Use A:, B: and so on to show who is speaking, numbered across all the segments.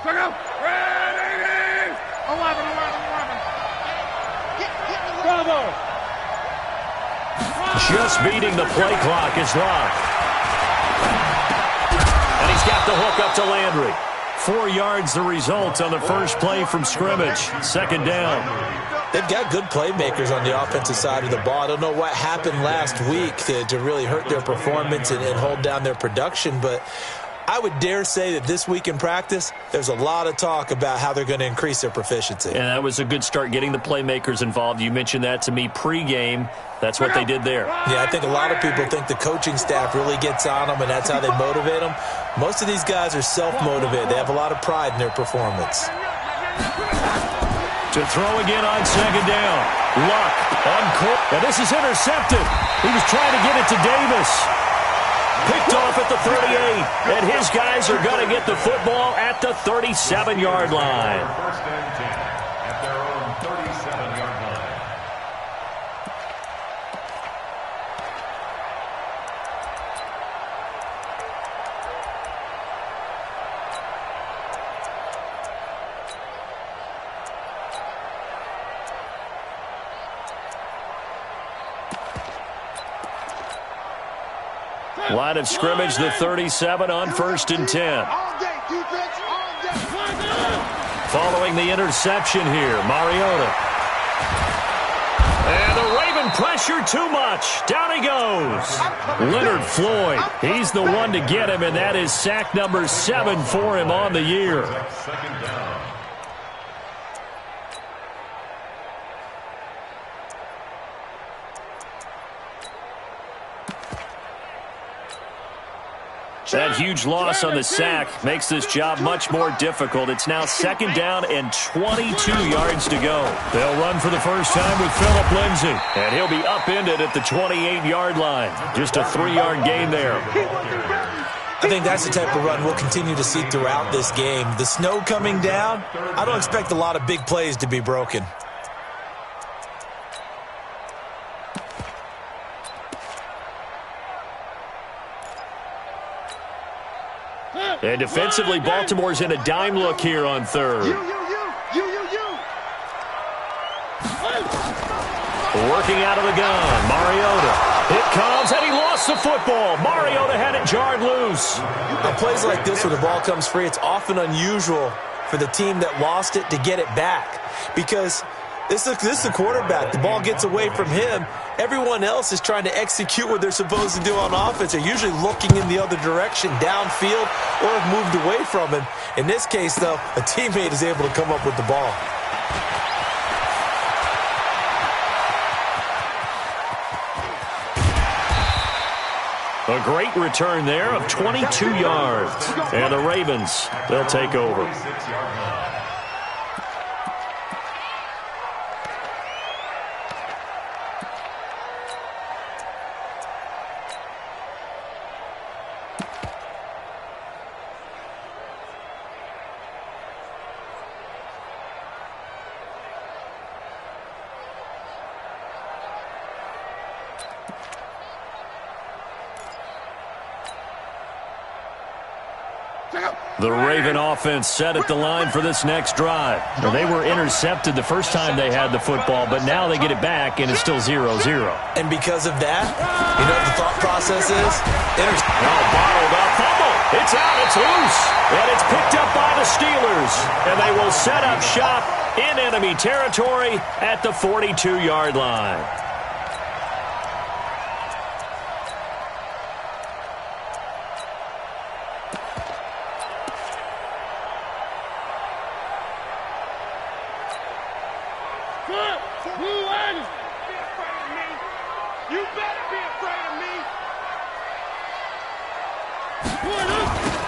A: Ready! 11. Bravo!
B: Just beating the play clock is Locke. And he's got the hook up to Landry. 4 yards the result on the first play from scrimmage. Second down.
C: They've got good playmakers on the offensive side of the ball. I don't know what happened last week to really hurt their performance and hold down their production, but I would dare say that this week in practice, there's a lot of talk about how they're going to increase their proficiency.
B: And that was a good start, getting the playmakers involved. You mentioned that to me pregame. That's what they did there.
C: Yeah, I think a lot of people think the coaching staff really gets on them, and that's how they motivate them. Most of these guys are self-motivated. They have a lot of pride in their performance.
B: To throw again on second down. Luck on court. And this is intercepted. He was trying to get it to Davis. Picked off at the 38. And his guys are going to get the football at the 37-yard line.
D: First and 10 at their own 37-yard line.
B: Line of scrimmage, the 37 on first and 10. Following the interception here, Mariota. And the Raven pressure too much. Down he goes. Leonard Floyd, he's the one to get him, and that is sack number 7 for him on the year.
D: Second down.
B: That huge loss on the sack makes this job much more difficult. It's now second down and 22 yards to go. They'll run for the first time with Phillip Lindsay. And he'll be upended at the 28-yard line. Just a 3-yard gain there.
C: I think that's the type of run we'll continue to see throughout this game. The snow coming down, I don't expect a lot of big plays to be broken.
B: And defensively, Baltimore's in a dime look here on third. Working out of the gun, Mariota. It comes, and he lost the football. Mariota had it jarred loose.
C: On plays like this where the ball comes free, it's often unusual for the team that lost it to get it back. Because this is the quarterback. The ball gets away from him. Everyone else is trying to execute what they're supposed to do on offense. They're usually looking in the other direction, downfield, or have moved away from him. In this case, though, a teammate is able to come up with the ball.
B: A great return there of 22 yards. And the Ravens, they'll take over.
D: 46-yard line.
B: The Raven offense set at the line for this next drive. Now, they were intercepted the first time they had the football, but now they get it back, and it's still 0-0.
C: And because of that, you know what the thought process is?
B: Bottled up, fumble. It's out, it's loose, and it's picked up by the Steelers. And they will set up shop in enemy territory at the 42-yard line.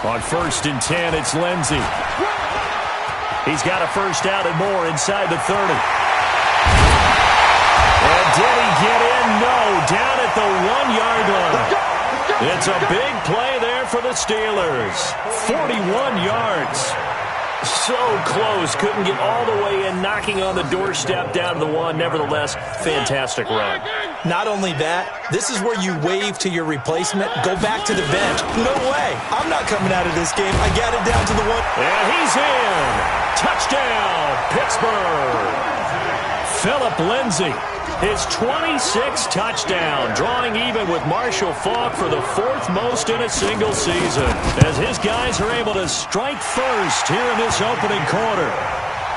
B: On first and 10, it's Lindsay. He's got a first down and more inside the 30. And did he get in? No, down at the 1-yard line. It's a big play there for the Steelers. 41 yards. So close. Couldn't get all the way in, knocking on the doorstep down to the one. Nevertheless, fantastic run.
C: Not only that, this is where you wave to your replacement. Go back to the bench. No way. I'm not coming out of this game. I got it down to the one.
B: And he's in. Touchdown, Pittsburgh. Philip Lindsay, his 26th touchdown, drawing even with Marshall Faulk for the 4th most in a single season, as his guys are able to strike first here in this opening quarter.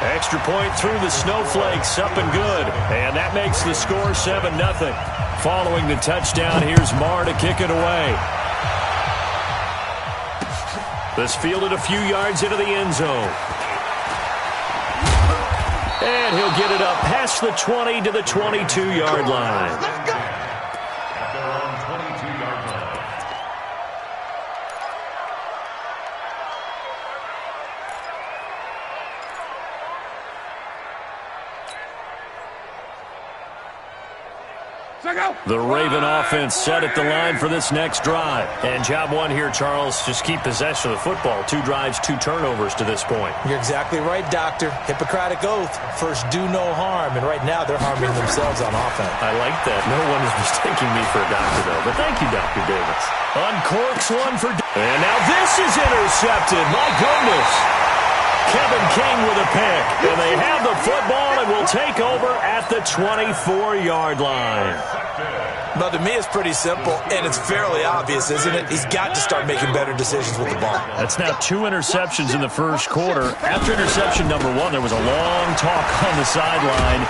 B: Extra point through the snowflakes, up and good, and that makes the score 7-0. Following the touchdown, here's Marr to kick it away. This fielded a few yards into the end zone. And he'll get it up past the 20 to the 22-yard line.
D: At their own 22-yard line.
B: The Raven offense set at the line for this next drive. And job one here, Charles, just keep possession of the football. 2 drives, 2 turnovers to this point.
C: You're exactly right, Doctor. Hippocratic oath. First, do no harm. And right now, they're harming themselves on offense.
B: I like that. No one is mistaking me for a doctor, though. But thank you, Dr. Davis. Uncorks one for... And now this is intercepted. My goodness. Kevin King with a pick. And they have the football and will take over at the 24-yard line.
C: But to me, it's pretty simple, and it's fairly obvious, isn't it? He's got to start making better decisions with the ball.
B: That's now 2 interceptions in the first quarter. After interception number 1, there was a long talk on the sideline,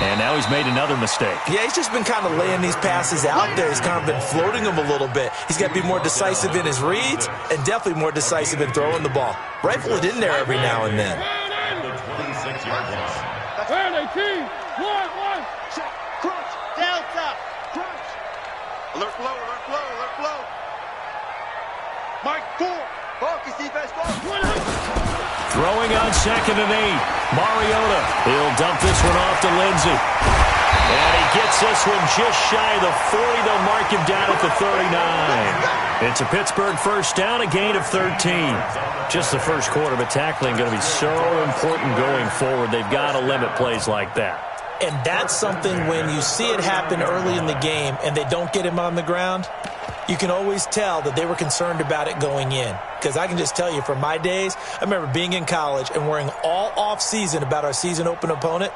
B: and now he's made another mistake.
C: Yeah, he's just been kind of laying these passes out there. He's kind of been floating them a little bit. He's got to be more decisive in his reads and definitely more decisive in throwing the ball. Rifle it in there every now and then.
D: At the 26-yard line.
A: Where they team? One.
E: Check. Crunch. Delta. Crunch. Alert flow. Alert flow. Alert flow. Mike 4. Focus defense.
B: Throwing on 2nd and 8. Mariota. He'll dump this one off to Lindsay. And he gets this one just shy of the 40. They'll mark him down at the 39. It's a Pittsburgh first down, a gain of 13. Just the first quarter, but tackling going to be so important going forward. They've got to limit plays like that.
C: And that's something when you see it happen early in the game and they don't get him on the ground, you can always tell that they were concerned about it going in. Because I can just tell you from my days, I remember being in college and worrying all off-season about our season open opponent,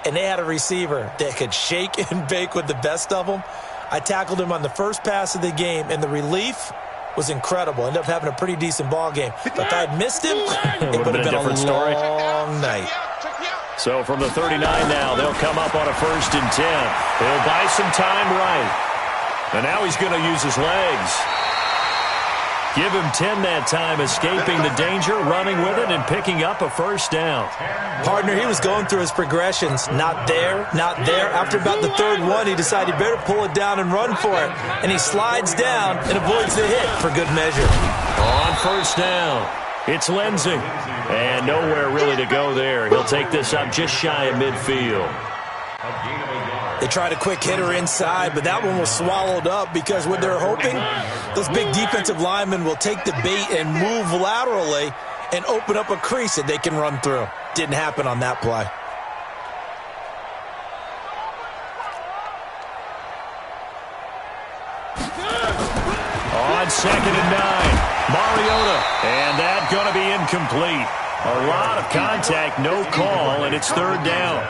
C: and they had a receiver that could shake and bake with the best of them. I tackled him on the first pass of the game, and the relief was incredible. Ended up having a pretty decent ball game. But if I had missed him, it would have been a long night.
B: So from the 39 now, they'll come up on a 1st and 10. He'll buy some time right. And now he's going to use his legs. Give him 10 that time, escaping the danger, running with it, and picking up a first down.
C: Partner, he was going through his progressions. Not there, not there. After about the 3rd one, he decided he better pull it down and run for it. And he slides down and avoids the hit for good measure.
B: On 1st down, it's Lindsay. And nowhere really to go there. He'll take this up just shy of midfield.
C: They tried a quick hitter inside, but that one was swallowed up because what they're hoping, those big defensive linemen will take the bait and move laterally and open up a crease that they can run through. Didn't happen on that play.
B: On 2nd and 9, Mariota. And that going to be incomplete. A lot of contact, no call, and it's 3rd down.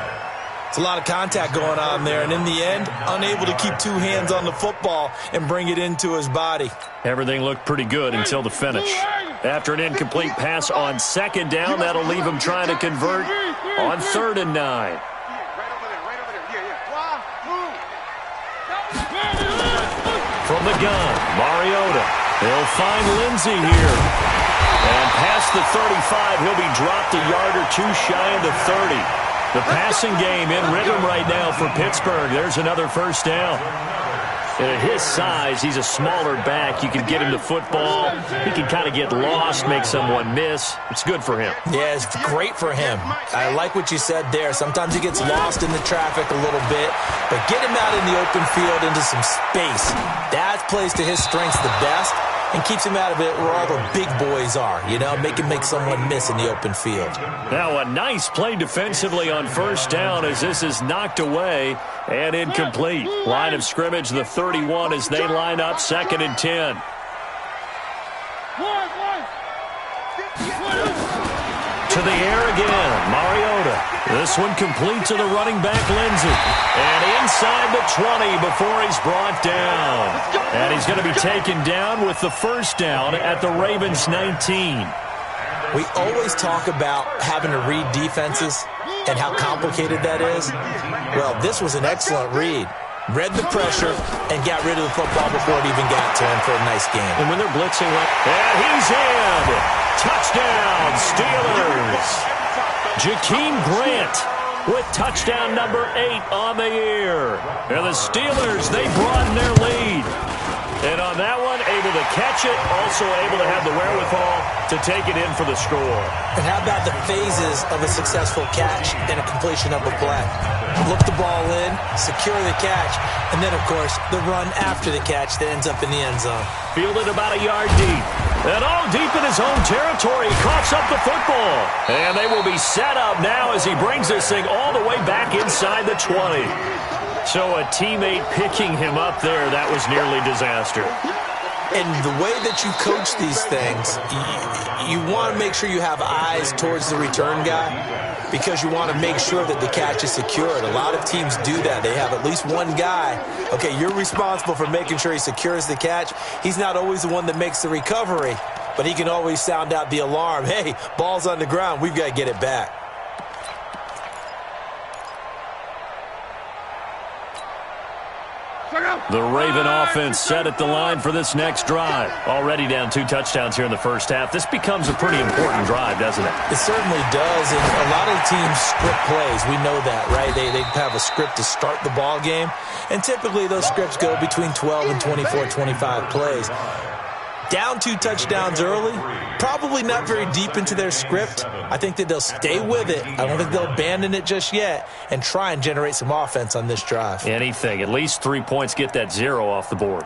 C: It's a lot of contact going on there, and in the end, unable to keep 2 hands on the football and bring it into his body.
B: Everything looked pretty good until the finish. After an incomplete pass on 2nd down, that'll leave him trying to convert on 3rd and 9.
E: Right over there. Yeah.
B: From the gun, Mariota. They'll find Lindsay here. And past the 35, he'll be dropped a yard or 2 shy of the 30. The passing game in rhythm right now for Pittsburgh. There's another first down. At his size, he's a smaller back. You can get him the football. He can kind of get lost, make someone miss. It's good for him.
C: Yeah, it's great for him. I like what you said there. Sometimes he gets lost in the traffic a little bit, but get him out in the open field into some space. That plays to his strengths the best. and keeps him out of it where all the big boys are, you know, make someone miss in the open field.
B: Now a nice play defensively on first down as this is knocked away and incomplete. Line of scrimmage, the 31 as they line up 2nd and 10. To the air again, Mariota. This one complete to the running back, Lindsey. And inside the 20 before he's brought down. And he's going to be taken down with the first down at the Ravens 19.
C: We always talk about having to read defenses and how complicated that is. Well, this was an excellent read. Read the pressure and got rid of the football before it even got to him for a nice game.
B: And when they're blitzing, and he's in. Touchdown, Steelers. Jakeem Grant with touchdown number 8 on the year. And the Steelers, they broaden their lead. And on that one, able to catch it, also able to have the wherewithal to take it in for the score.
C: And how about the phases of a successful catch and a completion of a play? Look the ball in, secure the catch, and then, of course, the run after the catch that ends up in the end zone.
B: Fielded about a yard deep. And all deep in his own territory, he coughs up the football. And they will be set up now as he brings this thing all the way back inside the 20. So a teammate picking him up there, that was nearly disaster.
C: And the way that you coach these things, you want to make sure you have eyes towards the return guy because you want to make sure that the catch is secured. A lot of teams do that. They have at least one guy. Okay, you're responsible for making sure he secures the catch. He's not always the one that makes the recovery, but he can always sound out the alarm. Hey, ball's on the ground. We've got to get it back.
B: The Raven offense set at the line for this next drive. Already down 2 touchdowns here in the first half. This becomes a pretty important drive, doesn't it?
C: It certainly does, and a lot of teams script plays. We know that, right? They have a script to start the ball game, and typically those scripts go between 12 and 24, 25 plays. Down 2 touchdowns early, probably not very deep into their script. I think that they'll stay with it. I don't think they'll abandon it just yet and try and generate some offense on this drive.
B: Anything. At least 3 points, get that 0 off the board.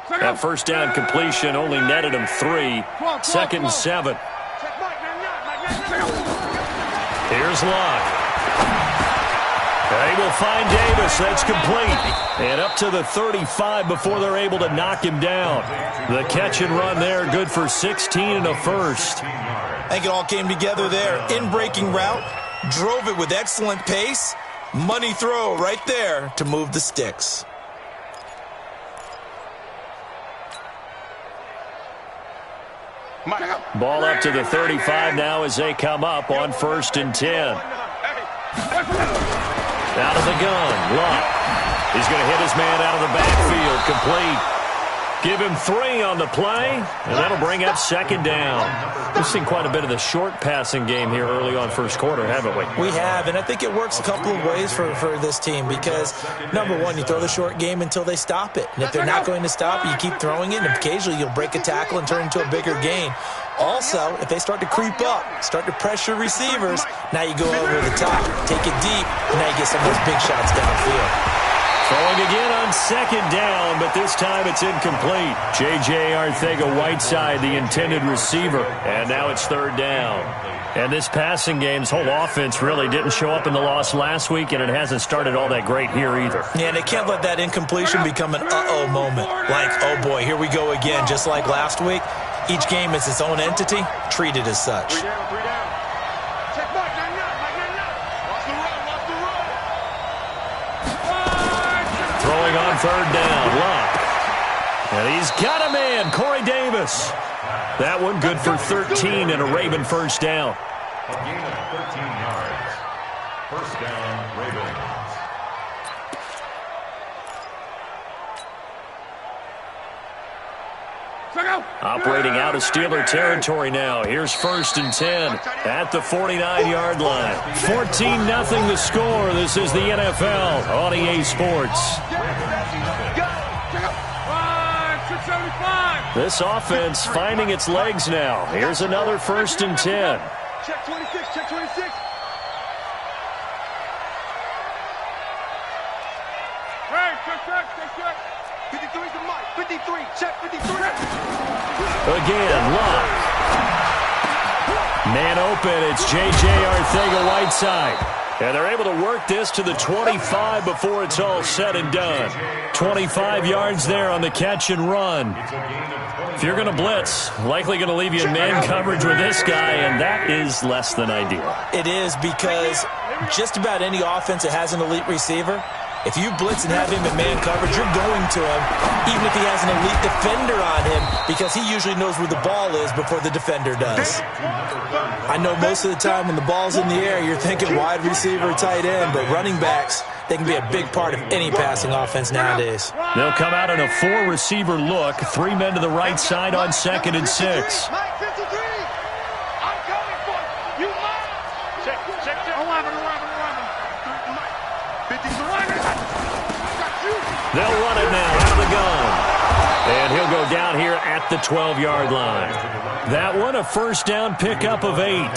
B: That first down completion only netted him 3. 2nd and 7. Here's Locke. They will find Davis. That's complete. And up to the 35 before they're able to knock him down. The catch and run there, good for 16 and a first.
C: I think it all came together there. In-breaking route, drove it with excellent pace. Money throw right there to move the sticks.
B: Ball up to the 35 now as they come up on 1st and 10. Out of the gun, Locke. He's going to hit his man out of the backfield, complete. Give him 3 on the play, and that'll bring up 2nd down. We've seen quite a bit of the short passing game here early on first quarter, haven't we?
C: We have, and I think it works a couple of ways for this team because, number one, you throw the short game until they stop it. And if they're not going to stop it, you keep throwing it, and occasionally you'll break a tackle and turn into a bigger gain. Also, if they start to creep up, start to pressure receivers, now you go over the top, take it deep, and now you get some of those big shots downfield.
B: Throwing again on 2nd down, but this time it's incomplete. J.J. Arcega-Whiteside, the intended receiver, and now it's 3rd down. And this passing game's whole offense really didn't show up in the loss last week, and it hasn't started all that great here either.
C: Yeah, and they can't let that incompletion become an uh-oh moment. Like, oh boy, here we go again, just like last week. Each game is its own entity, treated as such.
B: Throwing on 3rd down, Locke. And he's got a man, Corey Davis. That one good for 13 and a Raven first down.
D: A gain of 13 yards. First down, Ravens.
B: Operating out of Steeler territory now. Here's 1st and 10 at the 49-yard line. 14-0 the score. This is the NFL on EA Sports. This offense finding its legs now. Here's another 1st and 10.
E: Check 26, check 26.
A: check.
E: 53's the mic. 53. Check 53.
B: Again, Luck. Man open, it's J.J. Arcega-Whiteside. And they're able to work this to the 25 before it's all said and done. 25 yards there on the catch and run. If you're going to blitz, likely going to leave you in man coverage with this guy, and that is less than ideal.
C: It is, because just about any offense that has an elite receiver, if you blitz and have him in man coverage, you're going to him, even if he has an elite defender on him, because he usually knows where the ball is before the defender does. I know most of the time when the ball's in the air, you're thinking wide receiver, tight end, but running backs, they can be a big part of any passing offense nowadays.
B: They'll come out in a 4-receiver look, 3 men to the right side on 2nd and 6.
E: Mike 53. I'm coming for you. You must. Check.
A: 11. 53.
B: They'll run it now out of the gun. And he'll go down here at the 12-yard line. That one, a first down pickup of 8.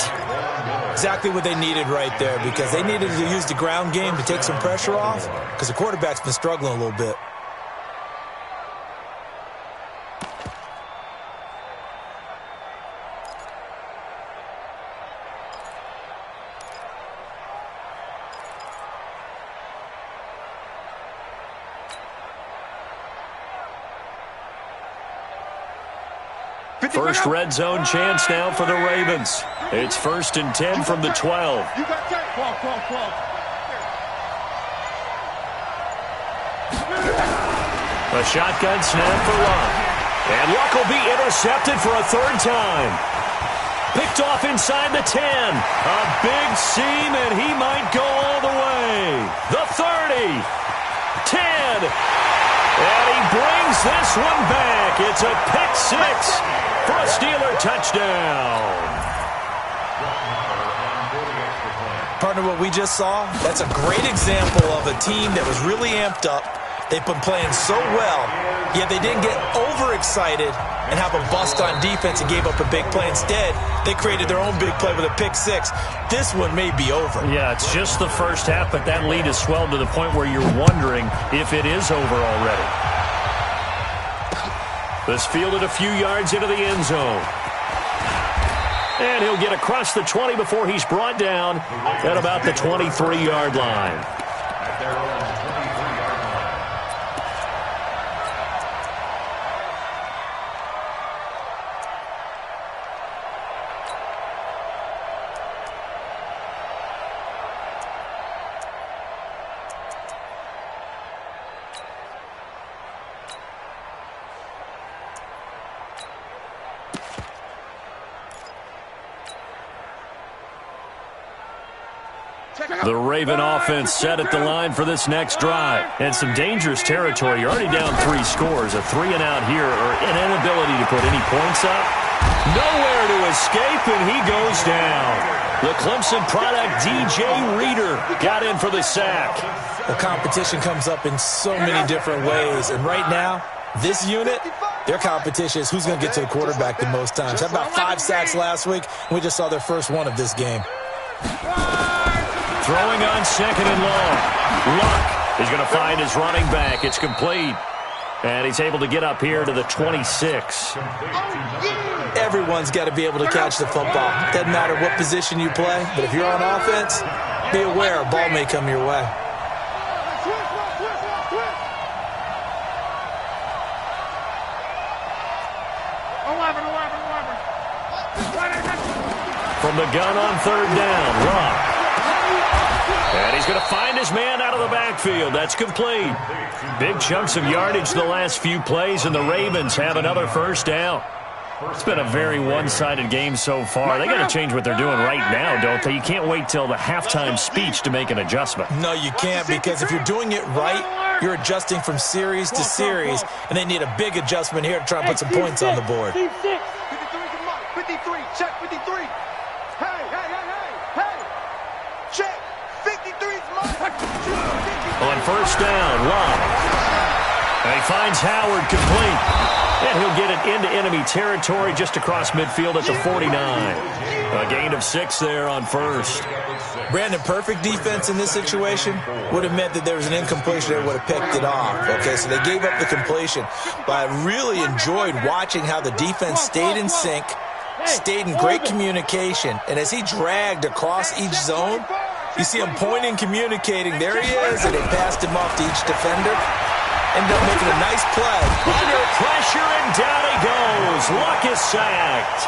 C: Exactly what they needed right there, because they needed to use the ground game to take some pressure off, because the quarterback's been struggling a little bit.
B: First red zone chance now for the Ravens. It's 1st and 10 from the 12.
A: You got that? 12.
B: A shotgun snap for Luck. And Luck will be intercepted for a 3rd time. Picked off inside the 10. A big seam, and he might go all the way. The 30. 10. And he brings this one back. It's a pick 6 for a Steeler touchdown.
C: Partner, what we just saw, that's a great example of a team that was really amped up. They've been playing so well, yet they didn't get overexcited and have a bust on defense and gave up a big play. Instead, they created their own big play with a pick 6. This one may be over.
B: Yeah, it's just the first half, but that lead has swelled to the point where you're wondering if it is over already. This fielded a few yards into the end zone. And he'll get across the 20 before he's brought down at about the 23-yard line. The Raven offense set at the line for this next drive. And some dangerous territory. You're already down 3 scores. A 3-and-out here, or an inability to put any points up. Nowhere to escape, and he goes down. The Clemson product, DJ Reader, got in for the sack.
C: The competition comes up in so many different ways. And right now, this unit, their competition is who's going to get to the quarterback the most times. Had about 5 sacks last week, and we just saw their first one of this game.
B: Throwing on 2nd and long. Luck is going to find his running back. It's complete. And he's able to get up here to the 26.
C: Everyone's got to be able to catch the football. Doesn't matter what position you play, but if you're on offense, be aware a ball may come your way.
B: From the gun on 3rd down, Luck. And he's going to find his man out of the backfield. That's complete. Big chunks of yardage the last few plays, and the Ravens have another first down. It's been a very one-sided game so far. They got to change what they're doing right now, don't they? You can't wait till the halftime speech to make an adjustment.
C: No, you can't, because if you're doing it right, you're adjusting from series to series, and they need a big adjustment here to try and put some points on the board.
E: 53, check 53. Hey. Check 53's Mike.
B: On first down, Luck. And he finds Howard complete. And he'll get it into enemy territory just across midfield at the 49. A gain of 6 there on first.
C: Brandon, perfect defense in this situation would have meant that there was an incompletion that would have picked it off. Okay, so they gave up the completion. But I really enjoyed watching how the defense stayed in sync, stayed in great communication, and as he dragged across each zone, you see him pointing, communicating. There he is, and they passed him off to each defender. Ended up making a nice play.
B: Under pressure, and down he goes. Luck is sacked.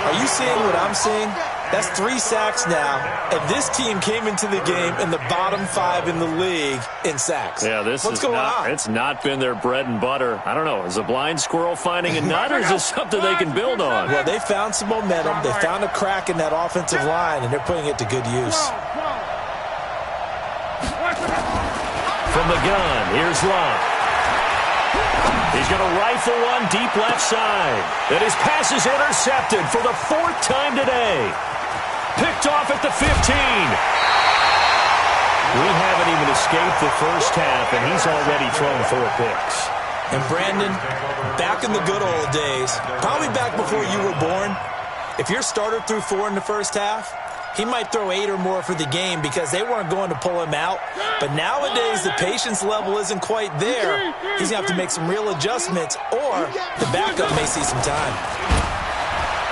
C: Are you seeing what I'm seeing? That's 3 sacks now, and this team came into the game in the bottom 5 in the league in sacks.
B: Yeah,
C: What's going on?
B: It's not been their bread and butter. I don't know. Is a blind squirrel finding a nut, or is this something they can build on?
C: Well, they found some momentum. They found a crack in that offensive line, and they're putting it to good use.
B: From the gun, here's Love. He's going to rifle one deep left side. And his pass is intercepted for the 4th time today. Picked off at the 15. We haven't even escaped the first half, and he's already thrown 4 picks.
C: And Brandon, back in the good old days, probably back before you were born, if your starter threw 4 in the first half, he might throw 8 or more for the game because they weren't going to pull him out. But nowadays, the patience level isn't quite there. He's going to have to make some real adjustments, or the backup may see some time.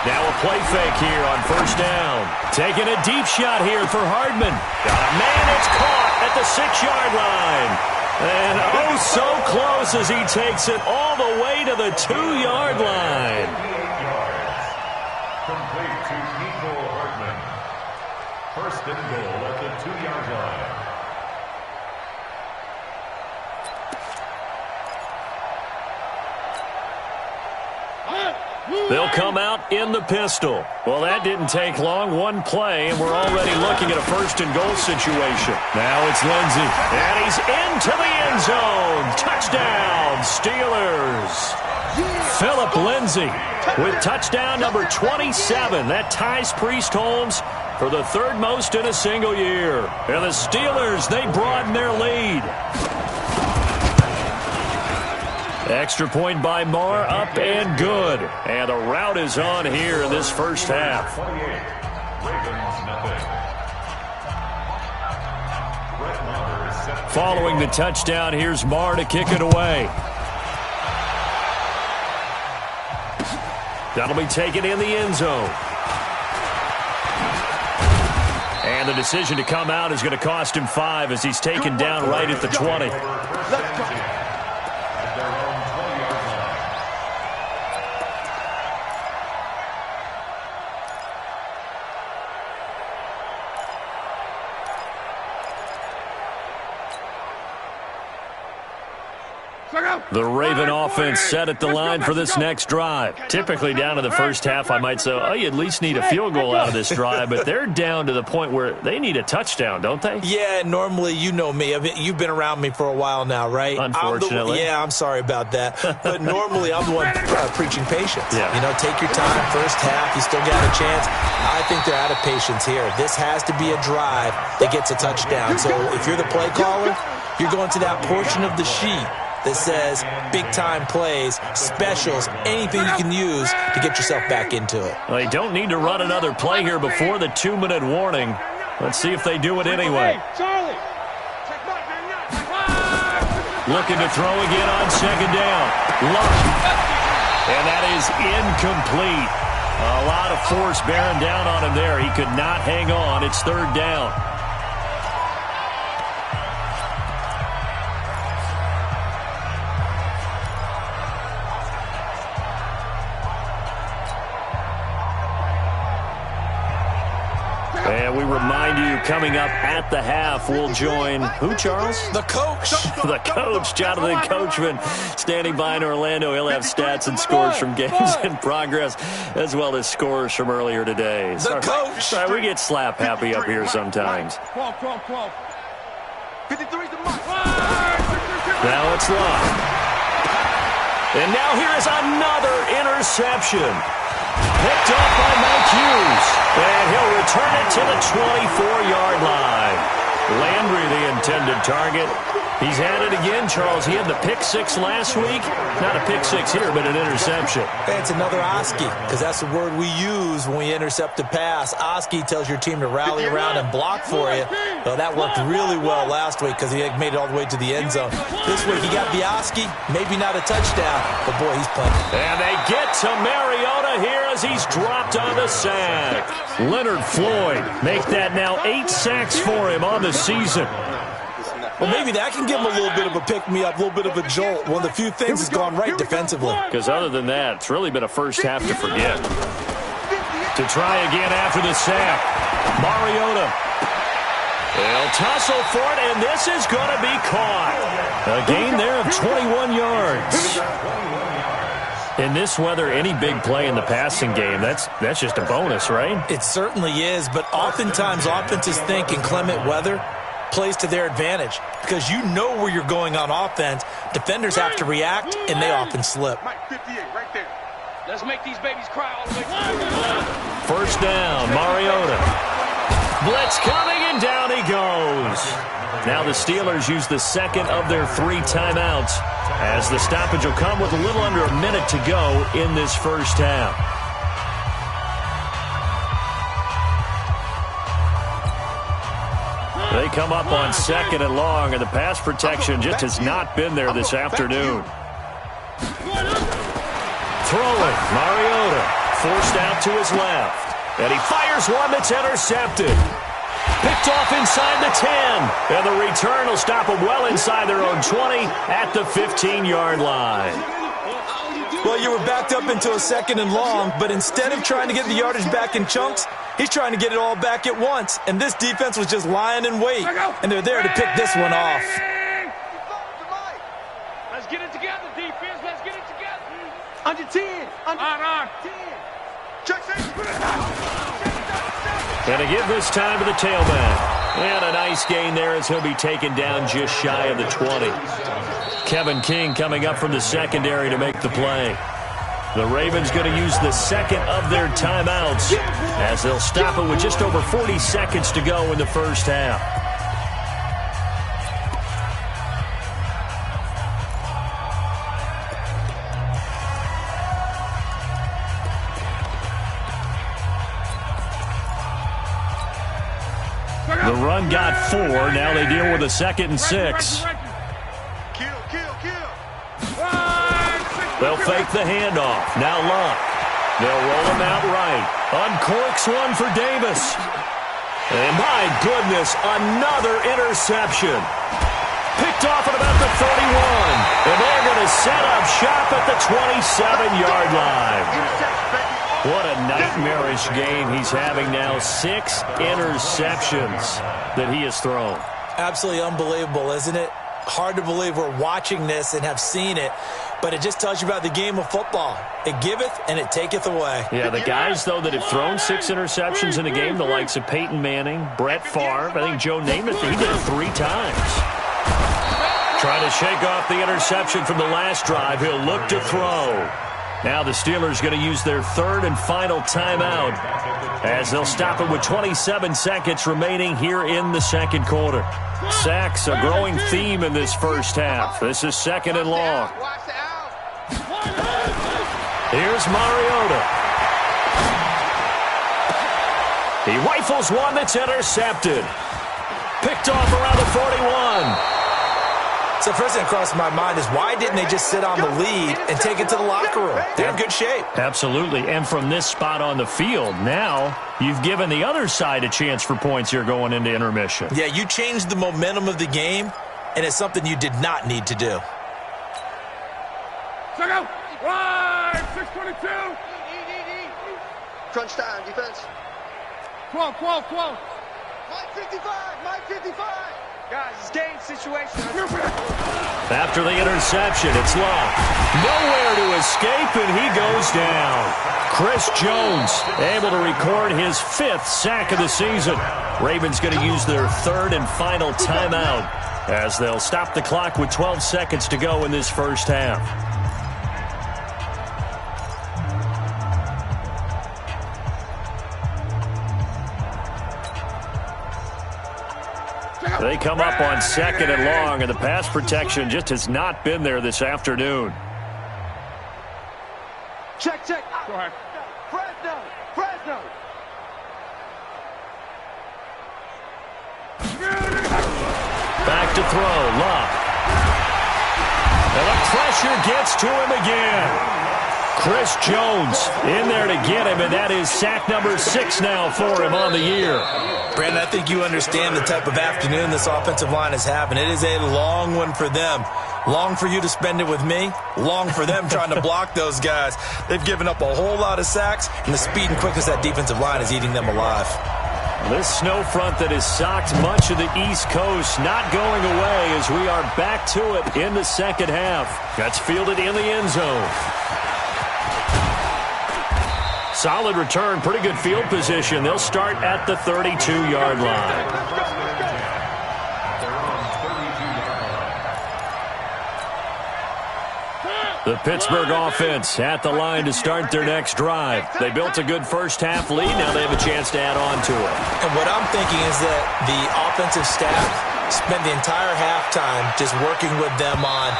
B: Now a play fake here on first down. Taking a deep shot here for Hardman. Got a man, it's caught at the 6-yard line. And oh, so close as he takes it all the way to the 2-yard line.
D: Complete to Nico Hardman. First and goal at the 2-yard line.
B: They'll come out in the pistol. Well, that didn't take long. 1 play, and we're already looking at a first and goal situation. Now it's Lindsey, and he's into the end zone. Touchdown, Steelers. Philip Lindsey with touchdown number 27. That ties Priest Holmes for the 3rd most in a single year. And the Steelers, they broaden their lead. Extra point by Marr, up and good. And the route is on here in this first half.
D: 28. Ravens, nothing.
B: Following the touchdown, here's Marr to kick it away. That'll be taken in the end zone. And the decision to come out is going to cost him 5 as he's taken down right at the 20. The Raven offense set at the line for this next drive. Typically down to the first half, I might say, oh, you at least need a field goal out of this drive, but they're down to the point where they need a touchdown, don't they?
C: Yeah, normally, you know me. You've been around me for a while now, right?
B: Unfortunately.
C: I'm sorry about that. But normally, I'm the one preaching patience.
B: Yeah.
C: You know, take your time, first half, you still got a chance. I think they're out of patience here. This has to be a drive that gets a touchdown. So if you're the play caller, you're going to that portion of the sheet that says big-time plays, specials, anything you can use to get yourself back into it.
B: Well, they don't need to run another play here before the 2-minute warning. Let's see if they do it anyway. Looking to throw again on second down. Luck. And that is incomplete. A lot of force bearing down on him there. He could not hang on. It's 3rd down. And we remind you, coming up at the half, we'll join who, Charles?
C: The coach.
B: The coach, Jonathan Coachman, standing by in Orlando. He'll have stats and scores from games in progress, as well as scores from earlier today.
C: The coach.
B: Sorry, we get slap happy up here sometimes.
A: 12. 53's the mark.
B: Now it's Love. And now here is another interception. Picked off by Mike Hughes. And he'll return it to the 24-yard line. Landry, the intended target. He's had it again, Charles. He had the pick six last week. Not a pick six here, but an interception.
C: Hey, it's another Oski, because that's the word we use when we intercept a pass. Oski tells your team to rally around and block for you. Well, that worked really well last week because he made it all the way to the end zone. This week, he got the Oski, maybe not a touchdown, but boy, he's playing.
B: And they get to Mariota here as he's dropped on the sack. Leonard Floyd make that now 8 sacks for him on the season.
C: Well, maybe that can give him a little bit of a pick-me-up, a little bit of a jolt. One of the few things has gone right defensively.
B: Because other than that, it's really been a first half to forget. To try again after the sack. Mariota. They'll tussle for it, and this is going to be caught. A gain there of 21 yards. In this weather, any big play in the passing game, that's just a bonus, right?
C: It certainly is, but oftentimes offenses think in clement weather plays to their advantage because you know where you're going on offense. Defenders have to react, and they often slip.
E: Mike 58 right there.
A: Let's make these babies cry all the way.
B: First down, Mariota. Blitz coming, and down he goes. Now the Steelers use the second of their 3 timeouts as the stoppage will come with a little under a minute to go in this first half. They come up on second and long, and the pass protection just has not been there this afternoon. Throwing, Mariota, forced out to his left. And he fires one that's intercepted. Picked off inside the 10. And the return will stop them well inside their own 20 at the 15-yard line.
C: Well, you were backed up into a second and long, but instead of trying to get the yardage back in chunks, he's trying to get it all back at once. And this defense was just lying in wait. And they're there to pick this one off.
A: Let's get it together, defense. Let's get it together.
E: Under 10.
A: On.
E: 10. Check safety.
B: And to give this time to the tailback. And a nice gain there as he'll be taken down just shy of the 20. Kevin King coming up from the secondary to make the play. The Ravens going to use the second of their timeouts as they'll stop it with just over 40 seconds to go in the first half. The run got 4. Now they deal with a 2nd and 6.
E: Kill.
B: They'll fake the handoff. Now Luck. They'll roll him out right. Uncorks one for Davis. And my goodness, another interception. Picked off at about the 31. And they're going to set up shop at the 27-yard line. What a nightmarish game he's having now. 6 interceptions that he has thrown.
C: Absolutely unbelievable, isn't it? Hard to believe we're watching this and have seen it, but it just tells you about the game of football. It giveth and it taketh away.
B: Yeah, the guys, though, that have thrown 6 interceptions in a game, the likes of Peyton Manning, Brett Favre, I think Joe Namath, he did it 3 times. Trying to shake off the interception from the last drive. He'll look to throw. Now the Steelers going to use their 3rd and final timeout as they'll stop it with 27 seconds remaining here in the second quarter. Sacks, a growing theme in this first half. This is 2nd and long. Here's Mariota. He rifles one that's intercepted. Picked off around the 41.
C: So first thing that crossed my mind is why didn't they just sit on the lead and take it to the locker room? They're in good shape.
B: Absolutely. And from this spot on the field, now you've given the other side a chance for points here going into intermission.
C: Yeah, you changed the momentum of the game, and it's something you did not need to do.
A: Check out. Right. 622.
E: Crunch time, defense.
A: 12.
E: Mike 55.
A: Guys, it's game situation.
B: After the interception, it's Luck. Nowhere to escape, and he goes down. Chris Jones able to record his 5th sack of the season. Ravens going to use their 3rd and final timeout as they'll stop the clock with 12 seconds to go in this first half. They come up on 2nd and long, and the pass protection just has not been there this afternoon.
E: Check.
A: Go ahead.
E: Fresno.
B: Back to throw, Love. And the pressure gets to him again. Chris Jones in there to get him, and that is sack number 6 now for him on the year.
C: Brandon, I think you understand the type of afternoon this offensive line is having. It is a long one for them. Long for you to spend it with me. Long for them trying to block those guys. They've given up a whole lot of sacks, and the speed and quickness of that defensive line is eating them alive.
B: This snow front that has socked much of the East Coast not going away as we are back to it in the second half. That's fielded in the end zone. Solid return, pretty good field position. They'll start at the 32-yard line. The Pittsburgh offense at the line to start their next drive. They built a good first-half lead. Now they have a chance to add on to it.
C: And what I'm thinking is that the offensive staff spent the entire halftime just working with them on,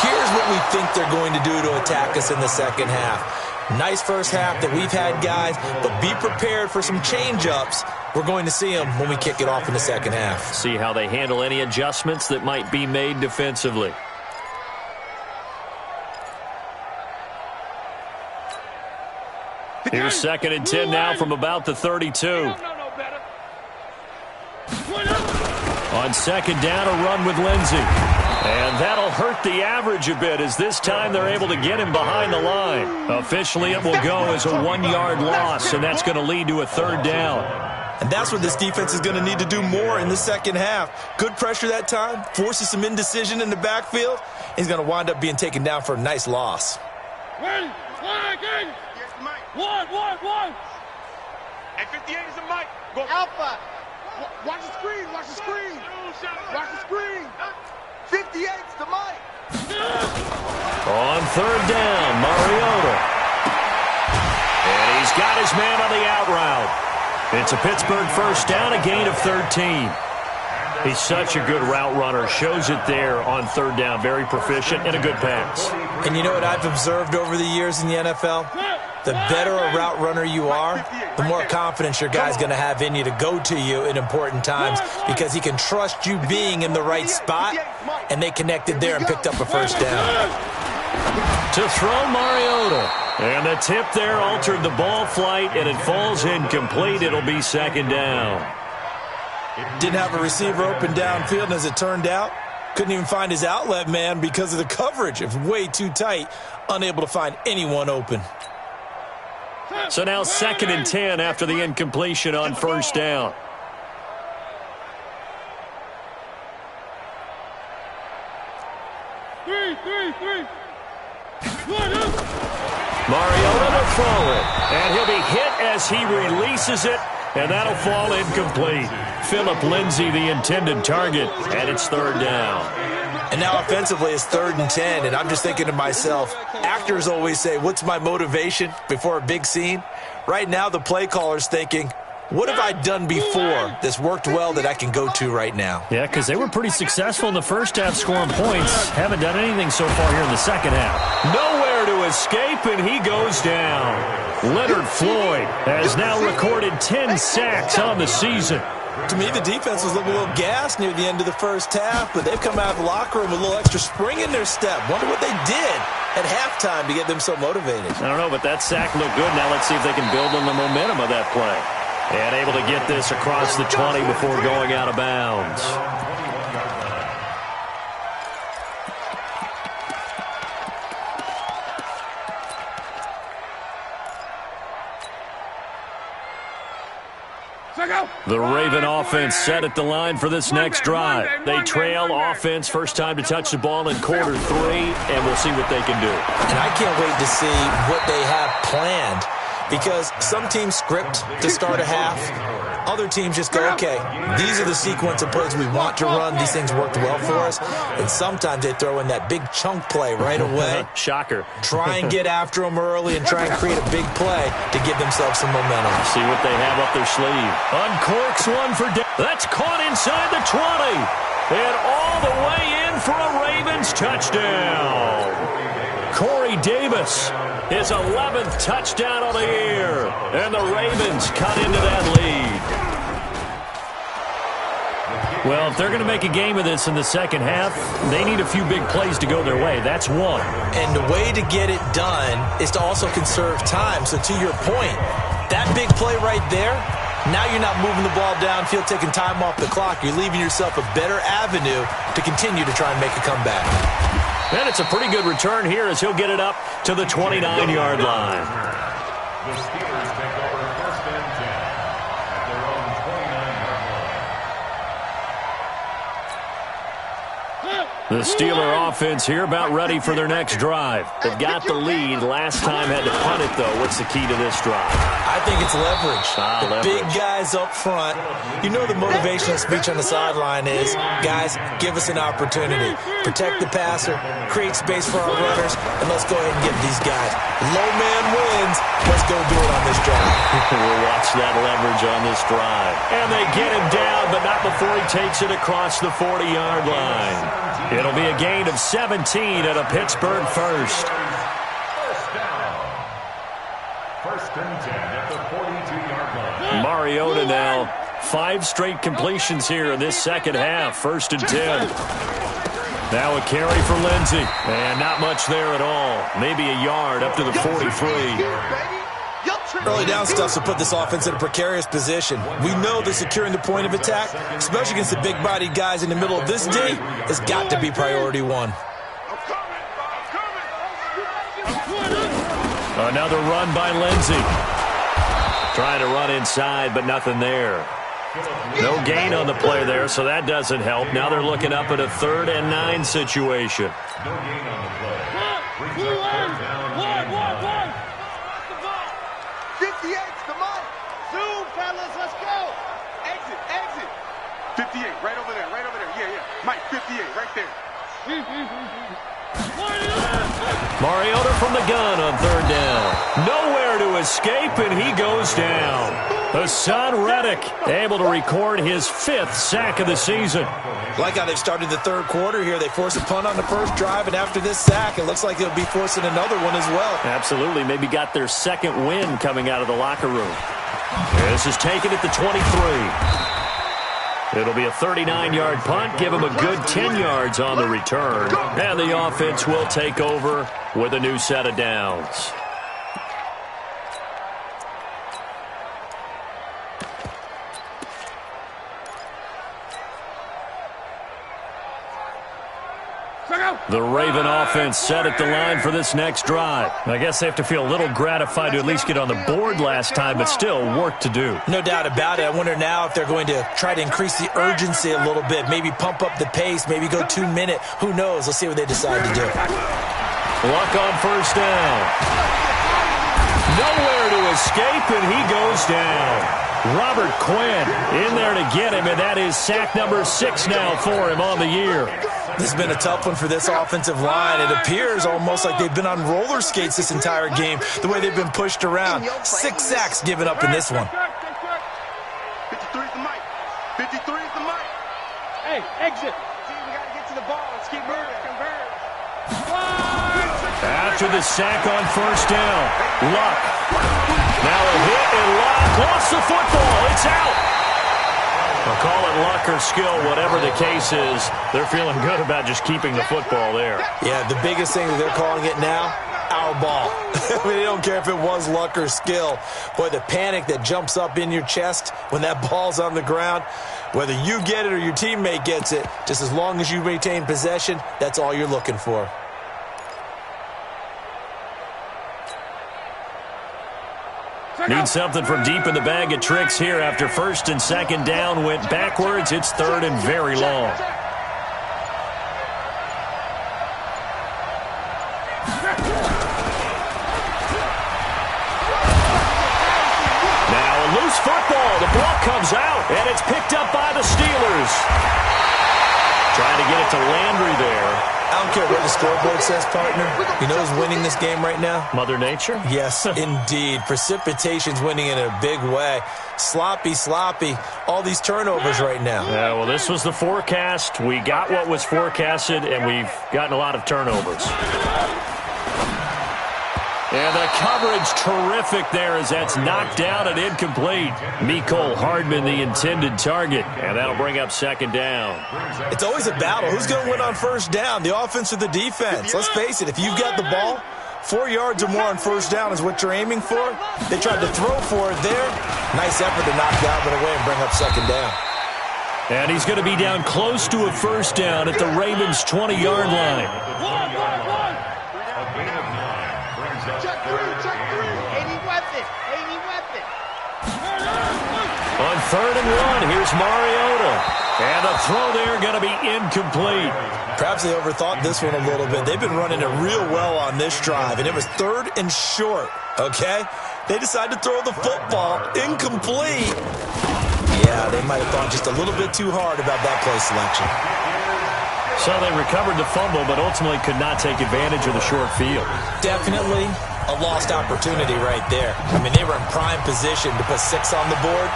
C: here's what we think they're going to do to attack us in the second half. Nice first half that we've had, guys, but be prepared for some change-ups. We're going to see them when we kick it off in the second half.
B: See how they handle any adjustments that might be made defensively. Here's 2nd and 10 now from about the 32. On 2nd down, a run with Lindsey. And that'll hurt the average a bit as this time they're able to get him behind the line. Officially, it will go as a 1-yard loss, and that's going to lead to a 3rd down.
C: And that's what this defense is going to need to do more in the second half. Good pressure that time, forces some indecision in the backfield. He's going to wind up being taken down for a nice loss.
E: Ready? One.
A: And 58 is the mic. Go.
E: Alpha. Watch the screen. Watch the screen. 58's the mic.
B: On 3rd down, Mariota. And he's got his man on the out route. It's a Pittsburgh first down, a gain of 13. He's such a good route runner. Shows it there on 3rd down. Very proficient and a good pass.
C: And you know what I've observed over the years in the NFL? The better a route runner you are, the more confidence your guy's going to have in you to go to you in important times because he can trust you being in the right spot, and they connected there and picked up a first down.
B: To throw Mariota. And the tip there altered the ball flight, and it falls incomplete. It'll be 2nd down.
C: Didn't have a receiver open downfield, and as it turned out, couldn't even find his outlet man because of the coverage. It was way too tight, unable to find anyone open.
B: So now 2nd and 10 after the incompletion on 1st down. Mariota will throw it, and he'll be hit as he releases it, and that'll fall incomplete. Phillip Lindsay, the intended target, and it's 3rd down.
C: And now offensively it's 3rd and 10, and I'm just thinking to myself, actors always say, what's my motivation before a big scene? Right now the play caller's thinking, what have I done before that's worked well that I can go to right now?
B: Yeah, because they were pretty successful in the first half scoring points. Haven't done anything so far here in the second half. Nowhere to escape, and he goes down. Leonard Floyd has now recorded 10 sacks on the season.
C: To me, the defense was looking a little gassed near the end of the first half, but they've come out of the locker room with a little extra spring in their step. Wonder what they did at halftime to get them so motivated.
B: I don't know, but that sack looked good. Now let's see if they can build on the momentum of that play. And able to get this across the 20 before going out of bounds. The Raven offense set at the line for this next drive. They trail offense, first time to touch the ball in quarter 3, and we'll see what they can do.
C: And I can't wait to see what they have planned because some teams script to start a half. Other teams just go, okay, these are the sequence of plays we want to run. These things worked well for us. And sometimes they throw in that big chunk play right away.
B: Shocker.
C: Try and get after them early and try and create a big play to give themselves some momentum.
B: See what they have up their sleeve. Uncorks one for that's caught inside the 20. And all the way in for a Ravens touchdown. Corey Davis, his 11th touchdown of the year. And the Ravens cut into that lead. Well, if they're going to make a game of this in the second half, they need a few big plays to go their way. That's one.
C: And the way to get it done is to also conserve time. So to your point, that big play right there, now you're not moving the ball downfield, taking time off the clock. You're leaving yourself a better avenue to continue to try and make a comeback.
B: And it's a pretty good return here as he'll get it up to the 29-yard line.
D: The Steelers take over first and 10 at their own 29-yard line.
B: The Steeler offense here about ready for their next drive. They've got the lead. Last time had to punt it, though. What's the key to this drive?
C: I think it's leverage. The
B: leverage.
C: Big guys up front. You know the motivational speech on the sideline is, guys, give us an opportunity. Protect the passer, create space for our runners, and let's go ahead and get these guys. Low man wins. Let's go do it on this drive.
B: We'll watch that leverage on this drive. And they get him down, but not before he takes it across the 40-yard line. It'll be a gain of 17 at a Pittsburgh first.
D: First down. First and 10 at the 42-yard line.
B: Mariota now. 5 straight completions here in this second half. First and 10. Now a carry for Lindsey. And not much there at all. Maybe a yard up to the 43.
C: Early down stuff to put this offense in a precarious position. We know that securing the point of attack, especially against the big-bodied guys in the middle of this D, has got to be priority one.
B: Another run by Lindsey. Trying to run inside, but nothing there. No gain on the play there, so that doesn't help. Now they're looking up at a 3rd and 9 situation.
D: No gain on the play. Brings up third down and 9.
E: 58's the mark. Zoom, fellas, let's go. Exit, exit. 58, right over there, right over there. Yeah, yeah. Mike, 58, right there.
B: Mariota from the gun on 3rd down. Nowhere to escape, and he goes down. Hassan Reddick able to record his 5th sack of the season.
C: Like how they've started the third quarter here. They force a punt on the first drive, and after this sack, it looks like they'll be forcing another one as well.
B: Absolutely. Maybe got their second win coming out of the locker room. This is taken at the 23. It'll be a 39-yard punt. Give them a good 10 yards on the return. And the offense will take over with a new set of downs. The Raven offense set at the line for this next drive. I guess they have to feel a little gratified to at least get on the board last time, but still work to do.
C: No doubt about it. I wonder now if they're going to try to increase the urgency a little bit, maybe pump up the pace, maybe go 2-minute. Who knows? Let's see what they decide to do.
B: Luck on first down. Nowhere to escape, and he goes down. Robert Quinn in there to get him, and that is sack number 6 now for him on the year.
C: This has been a tough one for this offensive line. It appears almost like they've been on roller skates this entire game, the way they've been pushed around. 6 sacks given up in this one.
E: 53 is the mic. 53 is the mic.
A: Hey, exit.
E: See, we got to get to the ball. Let's keep moving. Convert.
B: After the sack on first down, Luck. Now a hit, and Luck lost the football. It's out. I'll call it luck or skill, whatever the case is. They're feeling good about just keeping the football there.
C: Yeah, the biggest thing that they're calling it now, our ball. I mean, they don't care if it was luck or skill. Boy, the panic that jumps up in your chest when that ball's on the ground, whether you get it or your teammate gets it, just as long as you maintain possession, that's all you're looking for.
B: Need something from deep in the bag of tricks here after first and second down went backwards. It's 3rd and very long. comes out, and it's picked up by the Steelers. Trying to get it to Landry there.
C: I don't care what the scoreboard says, partner. You know who's winning this game right now?
B: Mother Nature?
C: Yes, indeed. Precipitation's winning in a big way. Sloppy, all these turnovers right now.
B: Yeah, well, this was the forecast. We got what was forecasted, and we've gotten a lot of turnovers. And the coverage terrific there as that's knocked down and incomplete. Mecole Hardman, the intended target, and that'll bring up second down.
C: It's always a battle. Who's going to win on first down, the offense or the defense? Let's face it, if you've got the ball, 4 yards or more on first down is what you're aiming for. They tried to throw for it there. Nice effort to knock Dalvin away and bring up second down.
B: And he's going to be down close to a first down at the Ravens' 20-yard line.
E: Check three. Any weapon.
B: On 3rd and 1, here's Mariota. And the throw there going to be incomplete.
C: Perhaps they overthought this one a little bit. They've been running it real well on this drive, and it was 3rd and short, okay? They decided to throw the football incomplete. Yeah, they might have thought just a little bit too hard about that play selection.
B: So they recovered the fumble, but ultimately could not take advantage of the short field.
C: Definitely a lost opportunity right there. I mean, they were in prime position to put 6 on the board.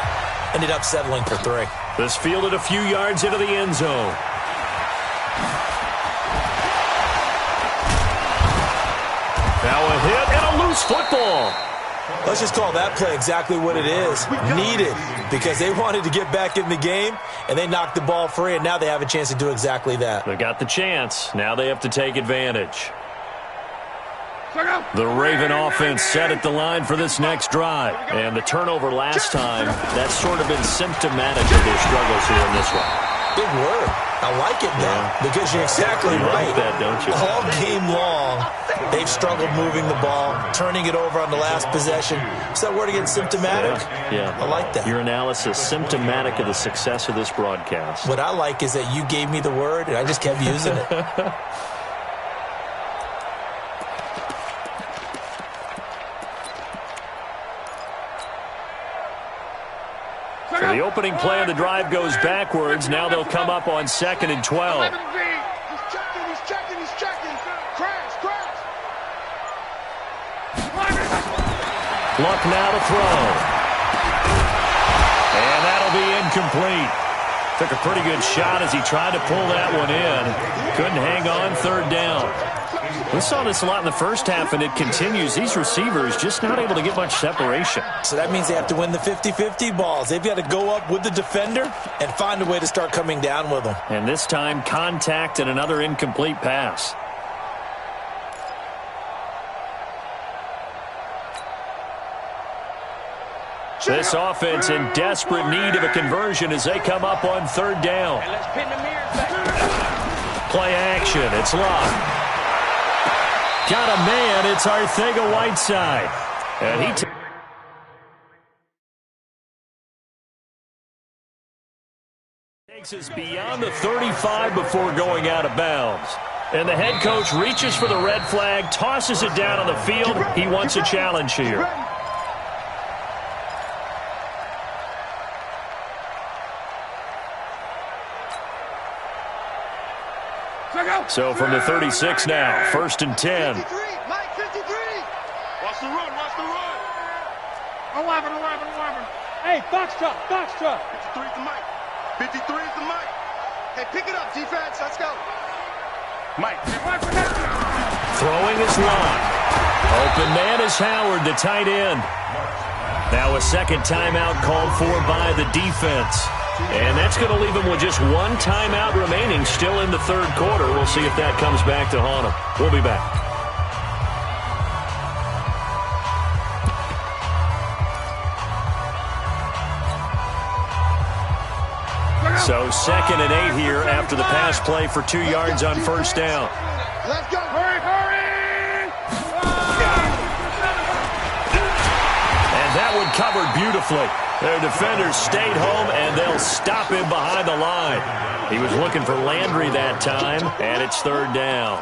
C: Ended up settling for 3.
B: This fielded a few yards into the end zone. Now a hit and a loose football.
C: Let's just call that play exactly what it is. Needed, because they wanted to get back in the game, and they knocked the ball free, and now they have a chance to do exactly that.
B: They got the chance. Now they have to take advantage. The Raven offense set at the line for this next drive. And the turnover last time, that's sort of been symptomatic of their struggles here in this one.
C: Big word. I like it now, because you're exactly right.
B: Like that, don't you?
C: All game long, they've struggled moving the ball, turning it over on the last possession. Is that word again, symptomatic?
B: Yeah.
C: I like that.
B: Your analysis, symptomatic of the success of this broadcast.
C: What I like is that you gave me the word, and I just kept using it.
B: So the opening play of the drive goes backwards. Now they'll come up on 2nd and 12.
E: He's checking. Crash.
B: Luck now to throw. And that'll be incomplete. Took a pretty good shot as he tried to pull that one in. Couldn't hang on 3rd down. We saw this a lot in the first half, and it continues. These receivers just not able to get much separation.
C: So that means they have to win the 50-50 balls. They've got to go up with the defender and find a way to start coming down with them.
B: And this time, contact and another incomplete pass. This offense in desperate need of a conversion as they come up on 3rd down.
A: And let's pin the mirrors back.
B: Play action. It's Luck. Got a man. It's Arcega-Whiteside. And he takes us beyond the 35 before going out of bounds. And the head coach reaches for the red flag, tosses it down on the field. He wants a challenge here. So from the 36 now, 1st and 10.
E: 53, Mike, 53. Watch the run.
A: 11. Hey, box truck.
E: 53 is the Mike. 53 is the Mike. Hey, pick it up, defense. Let's go. Mike.
B: Throwing his line. Open man is Howard, the tight end. Now a second timeout called for by the defense. And that's going to leave him with just one timeout remaining still in the 3rd quarter. We'll see if that comes back to haunt him. We'll be back. So 2nd and 8 here after the pass play for 2 yards on 1st down.
E: Let's go. Hurry.
B: And that one covered beautifully. Their defenders stayed home, and they'll stop him behind the line. He was looking for Landry that time, and it's 3rd down.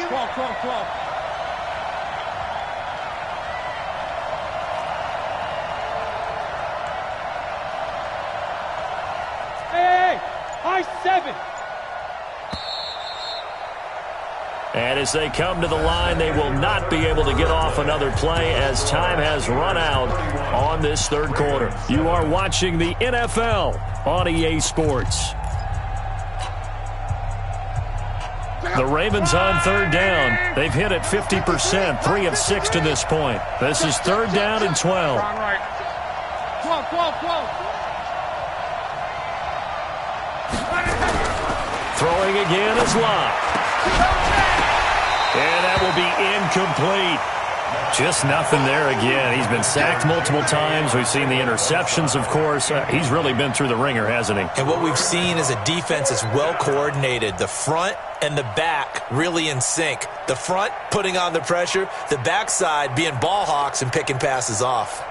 E: 12. Hey, high 7.
B: And as they come to the line, they will not be able to get off another play as time has run out on this third quarter. You are watching the NFL on EA Sports. The Ravens on third down. They've hit it 50%, 3 of 6 to this point. This is third down and 12.
E: 12.
B: Throwing again is Locke. And that will be incomplete. Just nothing there again. He's been sacked multiple times. We've seen the interceptions, of course. He's really been through the ringer, hasn't he?
C: And what we've seen is a defense that's well coordinated. The front and the back really in sync. The front putting on the pressure. The backside being ball hawks and picking passes off.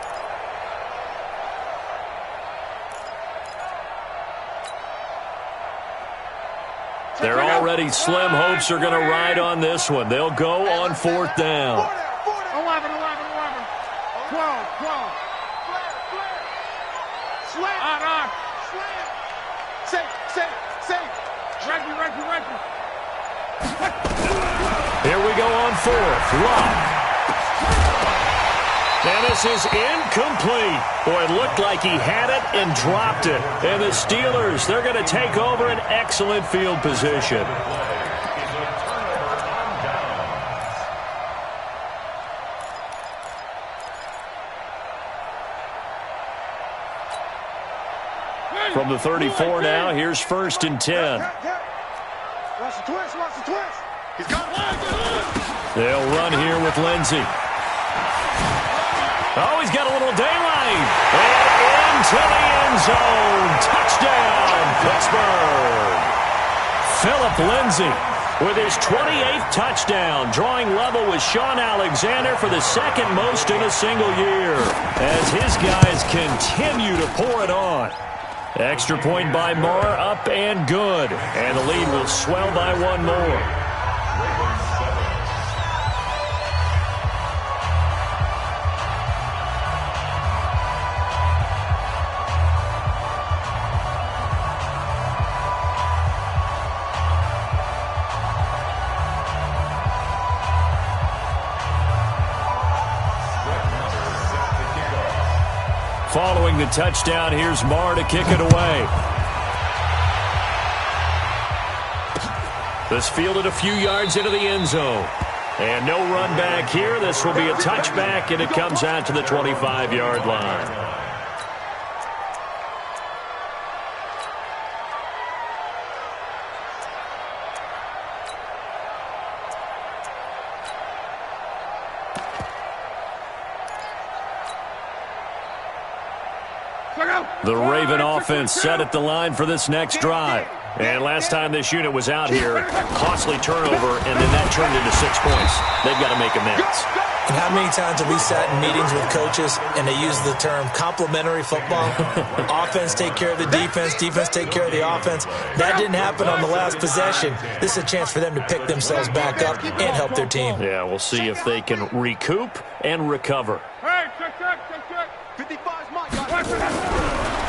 B: They're already slim hopes are going to ride on this one. They'll go on fourth down.
E: 11. 12. Slant. On. Safe. Reggie.
B: Here we go on fourth. Locke. And this is incomplete. Boy, it looked like he had it and dropped it. And the Steelers, they're going to take over an excellent field position. From the 34 now, here's first and 10.
E: Watch the twist. He's got it.
B: They'll run here with Lindsey. Oh, he's got a little daylight. And into the end zone. Touchdown, Pittsburgh. Philip Lindsey with his 28th touchdown, drawing level with Shaun Alexander for the second most in a single year, as his guys continue to pour it on. Extra point by Moore, up and good. And the lead will swell by one more. Following the touchdown, here's Moore to kick it away. This fielded a few yards into the end zone. And no run back here. This will be a touchback, and it comes out to the 25-yard line. The Raven offense set at the line for this next drive. And last time this unit was out here, costly turnover, and then that turned into 6 points. They've got to make amends.
C: And how many times have we sat in meetings with coaches and they use the term complementary football? Offense take care of the defense, defense take care of the offense. That didn't happen on the last possession. This is a chance for them to pick themselves back up and help their team.
B: Yeah, we'll see if they can recoup and recover.
E: Hey, check. 55's mine.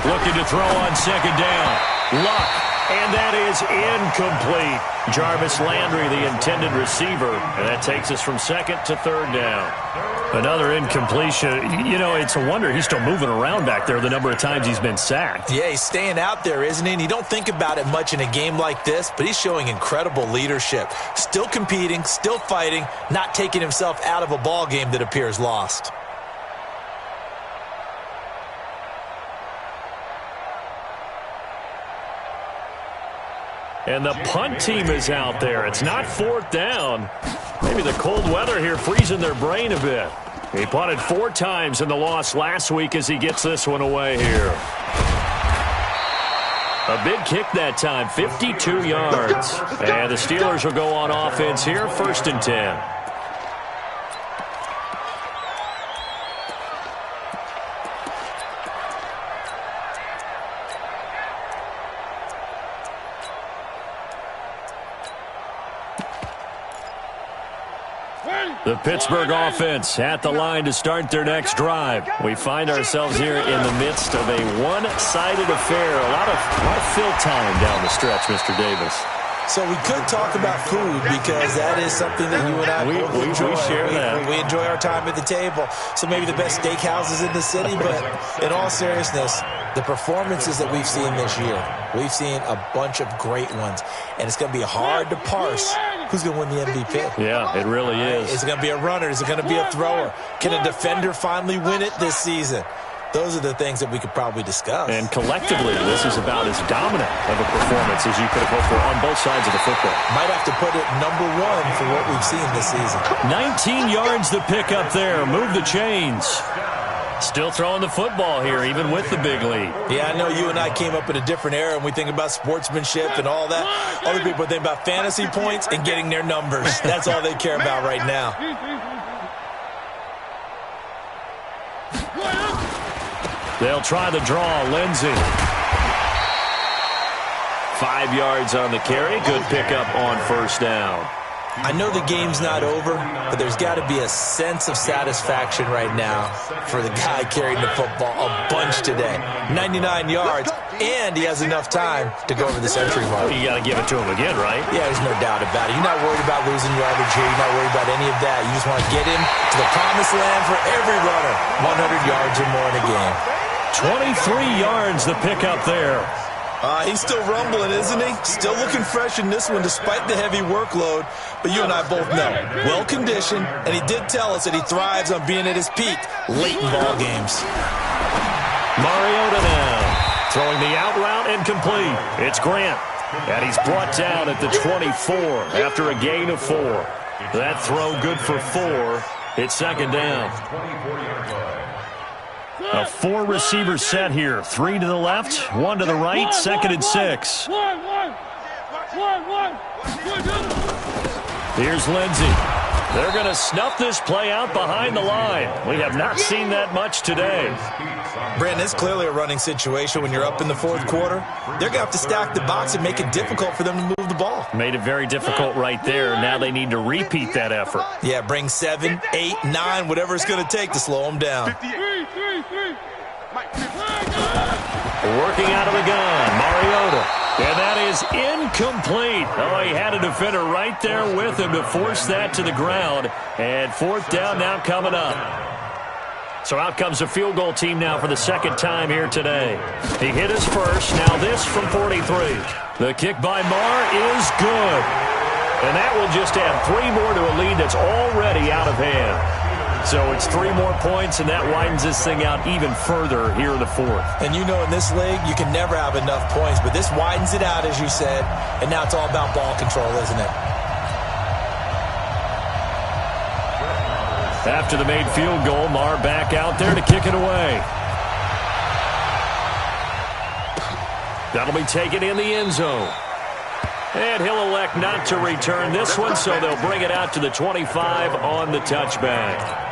B: Looking to throw on second down. Luck. And that is incomplete. Jarvis Landry, the intended receiver. And that takes us from second to third down. Another incompletion. You know, it's a wonder he's still moving around back there the number of times he's been sacked.
C: Yeah, he's staying out there, isn't he? And you don't think about it much in a game like this, but he's showing incredible leadership. Still competing, still fighting, not taking himself out of a ball game that appears lost.
B: And the punt team is out there. It's not fourth down. Maybe the cold weather here freezing their brain a bit. He punted 4 times in the loss last week as he gets this one away here. A big kick that time, 52 yards. And the Steelers will go on offense here, first and 10. The Pittsburgh offense at the line to start their next drive. We find ourselves here in the midst of a one-sided affair. A lot of fill time down the stretch, Mr. Davis.
C: So we could talk about food because that is something that you and I enjoy.
B: We share that.
C: We enjoy our time at the table. So maybe the best steakhouses in the city, but in all seriousness, the performances that we've seen this year, we've seen a bunch of great ones, and it's going to be hard to parse who's going to win the MVP.
B: Yeah, it really is.
C: Is it going to be a runner? Is it going to be a thrower? Can a defender finally win it this season? Those are the things that we could probably discuss.
B: And collectively, this is about as dominant of a performance as you could have hoped for on both sides of the football.
C: Might have to put it number one for what we've seen this season.
B: 19 yards to pick up there. Move the chains. Still throwing the football here, even with the big lead.
C: Yeah, I know you and I came up in a different era, and we think about sportsmanship and all that. Other people think about fantasy points and getting their numbers. That's all they care about right now.
B: They'll try the draw. Lindsey. 5 yards on the carry. Good pickup on first down.
C: I know the game's not over, but there's got to be a sense of satisfaction right now for the guy carrying the football a bunch today. 99 yards, and he has enough time to go over the century mark.
B: Well, you got to give it to him again, right?
C: Yeah, there's no doubt about it. You're not worried about losing yardage here. You're not worried about any of that. You just want to get him to the promised land for every runner. 100 yards or more in a game.
B: 23 yards the pickup there.
C: He's still rumbling, isn't he? Still looking fresh in this one despite the heavy workload. But you and I both know, well-conditioned, and he did tell us that he thrives on being at his peak late in ball games.
B: Mariota now throwing the out route and complete. It's Grant, and he's brought down at the 24 after a gain of 4. That throw good for 4. It's second down. A 4-receiver set here. 3 to the left, 1 to the right, second and 6. Here's Lindsey. They're going to snuff this play out behind the line. We have not seen that much today.
C: Brandon, it's clearly a running situation when you're up in the fourth quarter. They're going to have to stack the box and make it difficult for them to move the ball.
B: Made it very difficult right there. Now they need to repeat that effort.
C: Yeah, bring 7, 8, 9, whatever it's going to take to slow them down.
B: Working out of the gun, Mariota. And that is incomplete. Oh, he had a defender right there with him to force that to the ground. And fourth down now coming up. So out comes a field goal team now for the second time here today. He hit his first. Now this from 43. The kick by Marr is good. And that will just add 3 more to a lead that's already out of hand. So it's 3 more points, and that widens this thing out even further here in the fourth.
C: And you know in this league, you can never have enough points, but this widens it out, as you said, and now it's all about ball control, isn't it?
B: After the made field goal, Marr back out there to kick it away. That'll be taken in the end zone. And he'll elect not to return this one, so they'll bring it out to the 25 on the touchback.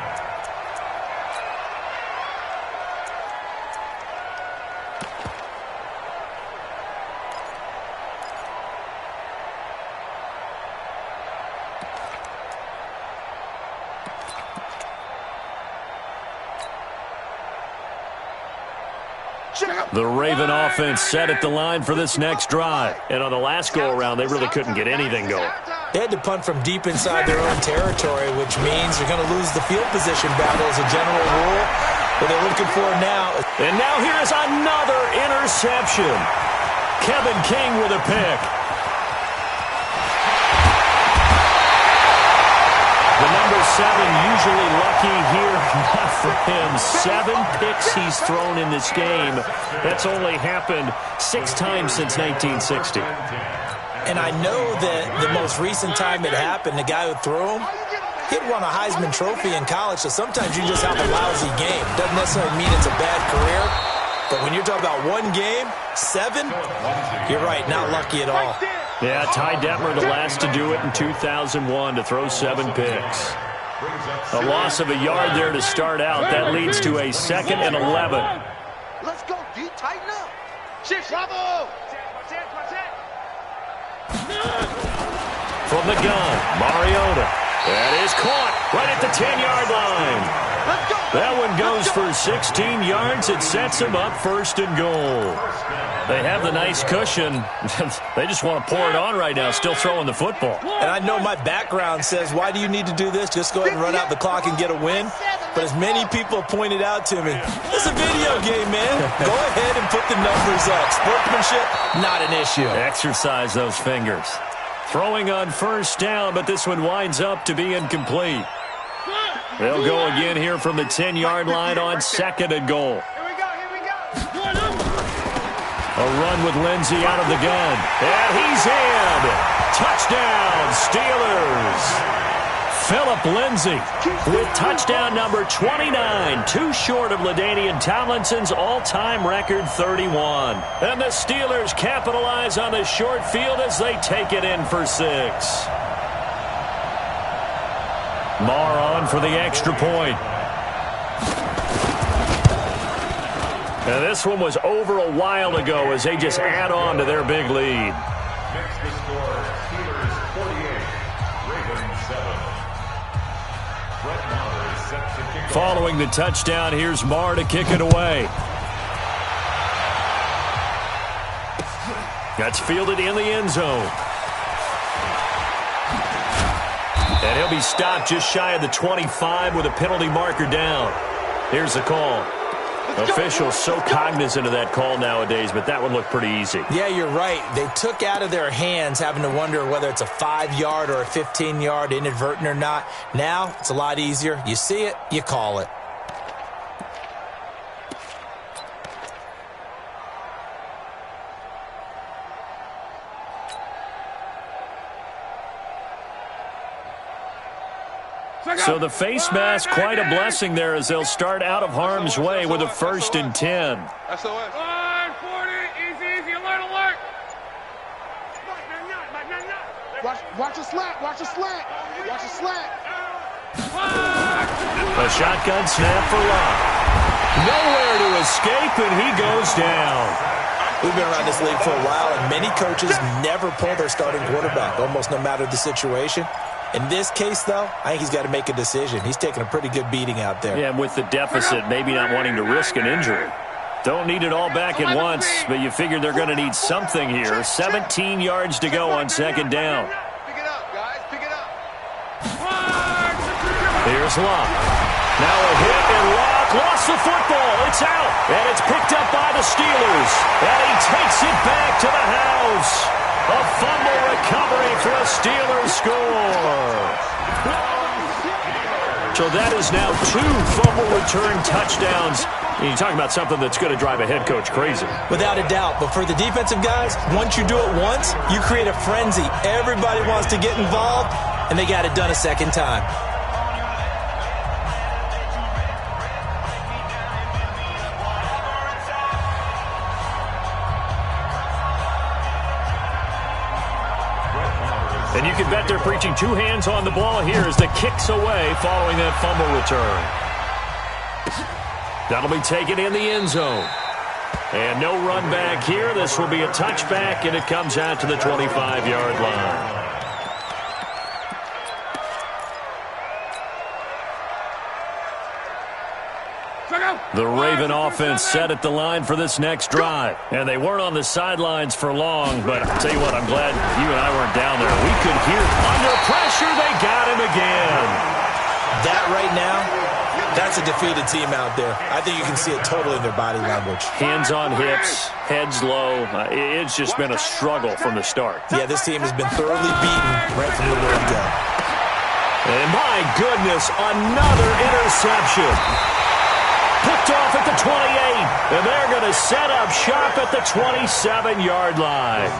B: The Raven offense set at the line for this next drive. And on the last go-around, they really couldn't get anything going.
C: They had to punt from deep inside their own territory, which means you're going to lose the field position battle as a general rule. What they're looking for now.
B: And now here is another interception. Kevin King with a pick. The number 7 usually lucky here, not for him. 7 picks he's thrown in this game. That's only happened 6 times since 1960.
C: And I know that the most recent time it happened, the guy who threw him, he'd won a Heisman Trophy in college, so sometimes you just have a lousy game. Doesn't necessarily mean it's a bad career, but when you're talking about one game, 7, you're right, not lucky at all.
B: Yeah, Ty Detmer, the last to do it in 2001, to throw 7 picks. A loss of a yard there to start out. That leads to a 2nd and 11.
E: Let's go, D. Tighten up. Bravo.
B: From the gun, Mariota. That is caught right at the 10-yard line. That one goes for 16 yards. It sets him up 1st and goal. They have the nice cushion. They just want to pour it on right now, still throwing the football.
C: And I know my background says, why do you need to do this? Just go ahead and run out the clock and get a win. But as many people have pointed out to me, it's a video game, man. Go ahead and put the numbers up. Sportsmanship, not an issue.
B: Exercise those fingers. Throwing on 1st down, but this one winds up to be incomplete. They'll go again here from the 10-yard line on 2nd and goal. A run with Lindsey out of the gun. And he's in. Touchdown, Steelers. Philip Lindsey with touchdown number 29, too short of LaDainian Tomlinson's all-time record 31. And the Steelers capitalize on the short field as they take it in for 6. Marr on for the extra point. And this one was over a while ago as they just add on to their big lead.
D: Next the score, Steelers 48, Ravens 7. Brett Maher is set to kick off.
B: Following the touchdown, here's Marr to kick it away. That's fielded in the end zone. And he'll be stopped just shy of the 25 with a penalty marker down. Here's the call. Officials so cognizant of that call nowadays, but that one looked pretty easy.
C: Yeah, you're right. They took out of their hands having to wonder whether it's a 5-yard or a 15-yard inadvertent or not. Now, it's a lot easier. You see it, you call it.
B: So the face mask, quite a blessing there as they'll start out of harm's way with a 1st and 10.
A: SOS. 40, easy, alert. Watch a slant.
B: A shotgun snap for Locke. Nowhere to escape, and he goes down.
C: We've been around this league for a while, and many coaches never pull their starting quarterback, almost no matter the situation. In this case, though, I think he's got to make a decision. He's taking a pretty good beating out there.
B: Yeah, and with the deficit, maybe not wanting to risk an injury. Don't need it all back at once, but you figure they're going to need something here. 17 yards to go on 2nd down.
A: Pick it up, guys. Pick it up.
B: Here's Locke. Now a hit, and Locke lost the football. It's out, and it's picked up by the Steelers. And he takes it back to the house. A fumble recovery for a Steelers score. So that is now 2 fumble return touchdowns. You talk about something that's going to drive a head coach crazy.
C: Without a doubt. But for the defensive guys, once you do it once, you create a frenzy. Everybody wants to get involved, and they got it done a 2nd time.
B: And you can bet they're preaching 2 hands on the ball here as the kick's away following that fumble return. That'll be taken in the end zone. And no run back here. This will be a touchback, and it comes out to the 25-yard line. The Raven offense set at the line for this next drive. And they weren't on the sidelines for long, but I'll tell you what, I'm glad you and I weren't down there. We could hear under pressure. They got him again.
C: That right now, that's a defeated team out there. I think you can see it totally in their body language.
B: Hands on hips, heads low. It's just been a struggle from the start.
C: Yeah, this team has been thoroughly beaten right from the word go.
B: And my goodness, another interception. Picked off at the 28, and they're going to set up shop at the 27-yard line.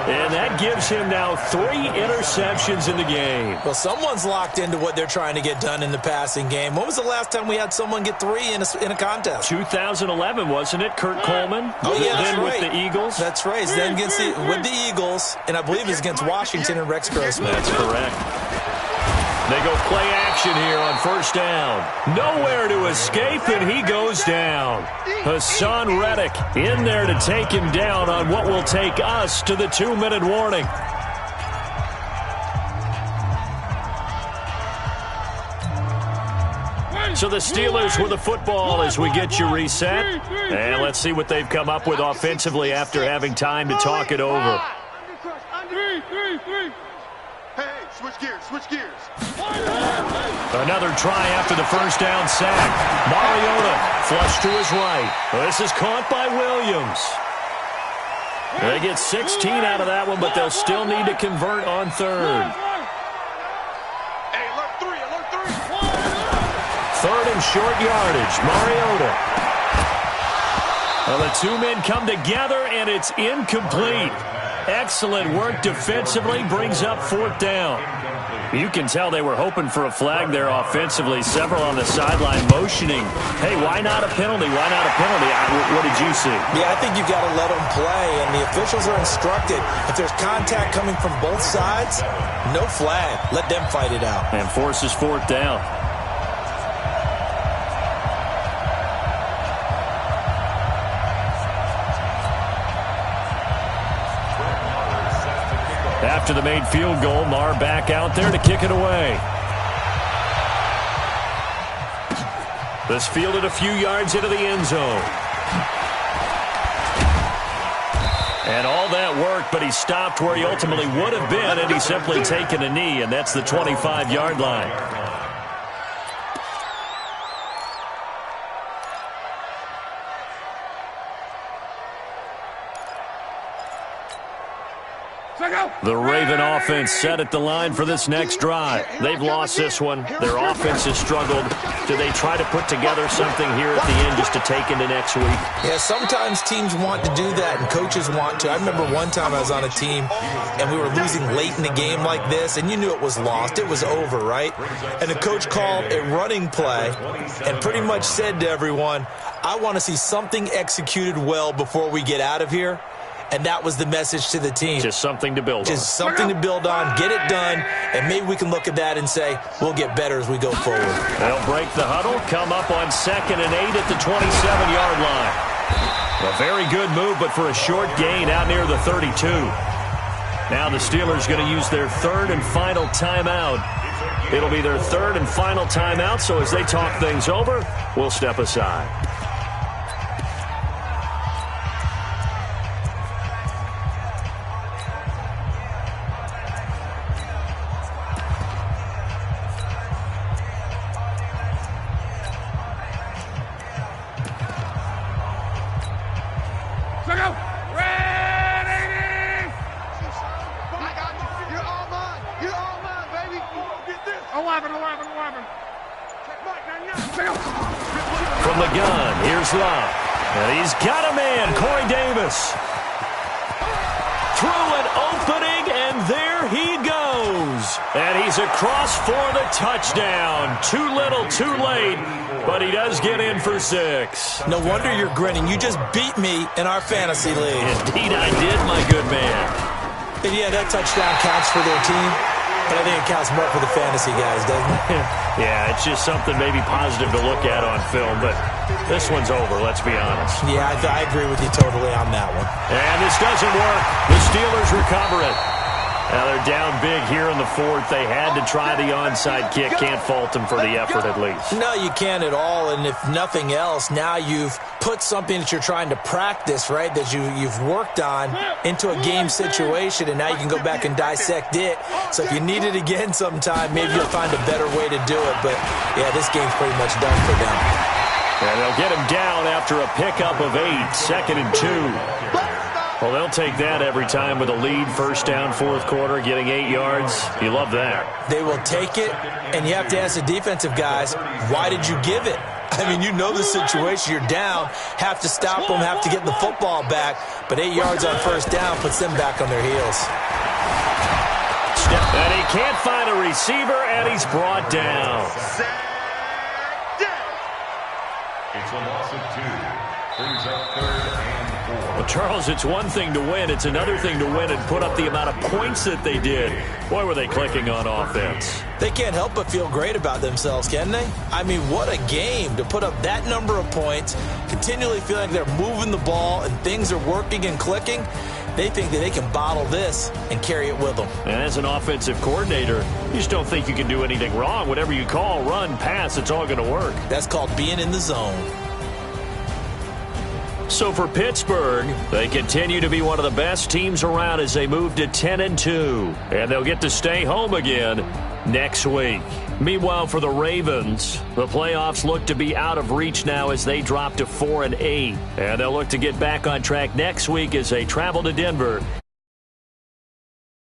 B: And that gives him now 3 interceptions in the game.
C: Well, someone's locked into what they're trying to get done in the passing game. When was the last time we had someone get 3 in a contest?
B: 2011, wasn't it? Kurt Coleman?
C: Oh, yeah, that's
B: then
C: right.
B: with the Eagles?
C: That's right. Then with the Eagles, and I believe it's against Washington and Rex Grossman.
B: That's correct. They go play action here on 1st down. Nowhere to escape, and he goes down. Hassan Reddick in there to take him down on what will take us to the 2-minute warning. So the Steelers with the football as we get you reset. And let's see what they've come up with offensively after having time to talk it over.
E: Hey, switch gears, switch gears.
B: Another try after the first down sack. Mariota flush to his right. This is caught by Williams. They get 16 out of that one, but they'll still need to convert on third.
E: Hey, alert three, alert three.
B: Third and short yardage. Mariota. Well, the two men come together, and it's incomplete. Excellent work defensively, brings up fourth down. You can tell they were hoping for a flag there offensively. Several on the sideline motioning. Hey, why not a penalty? Why not a penalty? What did you see?
C: Yeah, I think you've got to let them play, and the officials are instructed. If there's contact coming from both sides, no flag. Let them fight it out.
B: And forces fourth down. After the made field goal, Marr back out there to kick it away. This fielded a few yards into the end zone. And all that work, but he stopped where he ultimately would have been, and he's simply taken a knee, and that's the 25-yard line. The Raven offense set at the line for this next drive. They've lost this one. Their offense has struggled. Do they try to put together something here at the end just to take into next week?
C: Yeah, sometimes teams want to do that and coaches want to. I remember one time I was on a team and we were losing late in the game like this, and you knew it was lost. It was over, right? And the coach called a running play and pretty much said to everyone, I want to see something executed well before we get out of here. And that was the message to the team.
B: Just something to build on.
C: Just something to build on, get it done, and maybe we can look at that and say, we'll get better as we go forward.
B: They'll break the huddle, come up on 2nd and 8 at the 27-yard line. A very good move, but for a short gain out near the 32. Now the Steelers going to use their third and final timeout. It'll be their third and final timeout, so as they talk things over, we'll step aside. From the gun, here's Love. And he's got a man, Corey Davis. Through an opening, and there he goes. And he's across for the touchdown. Too little, too late, but he does get in for 6.
C: No wonder you're grinning. You just beat me in our fantasy league.
B: Indeed I did, my good man.
C: And yeah, that touchdown counts for their team, but I think it counts more for the fantasy guys, doesn't it?
B: Yeah, it's just something maybe positive to look at on film, but this one's over, let's be honest.
C: Yeah, I agree with you totally on that one.
B: And this doesn't work. The Steelers recover it. Now they're down big here in the 4th. They had to try the onside kick. Can't fault them for the effort at least.
C: No, you can't at all. And if nothing else, now you've put something that you're trying to practice, right, that you've worked on into a game situation, and now you can go back and dissect it. So if you need it again sometime, maybe you'll find a better way to do it. But, yeah, this game's pretty much done for them.
B: And they'll get him down after a pickup of 8, 2nd and 2. Well, they'll take that every time with a lead. First down, 4th quarter, getting 8 yards. You love that.
C: They will take it, and you have to ask the defensive guys, why did you give it? I mean, you know the situation. You're down, have to stop them, have to get the football back. But 8 yards on first down puts them back on their heels.
B: And he can't find a receiver, and he's brought down.
D: It's a loss of 2. Brings up 3rd and 4.
B: Well, Charles, it's one thing to win. It's another thing to win and put up the amount of points that they did. Boy, were they clicking on offense.
C: They can't help but feel great about themselves, can they? I mean, what a game to put up that number of points, continually feeling like they're moving the ball and things are working and clicking. They think that they can bottle this and carry it with them.
B: And as an offensive coordinator, you just don't think you can do anything wrong. Whatever you call, run, pass, it's all going to work.
C: That's called being in the zone.
B: So for Pittsburgh, they continue to be one of the best teams around as they move to 10-2. And they'll get to stay home again next week. Meanwhile, for the Ravens, the playoffs look to be out of reach now as they drop to 4-8. And they'll look to get back on track next week as they travel to Denver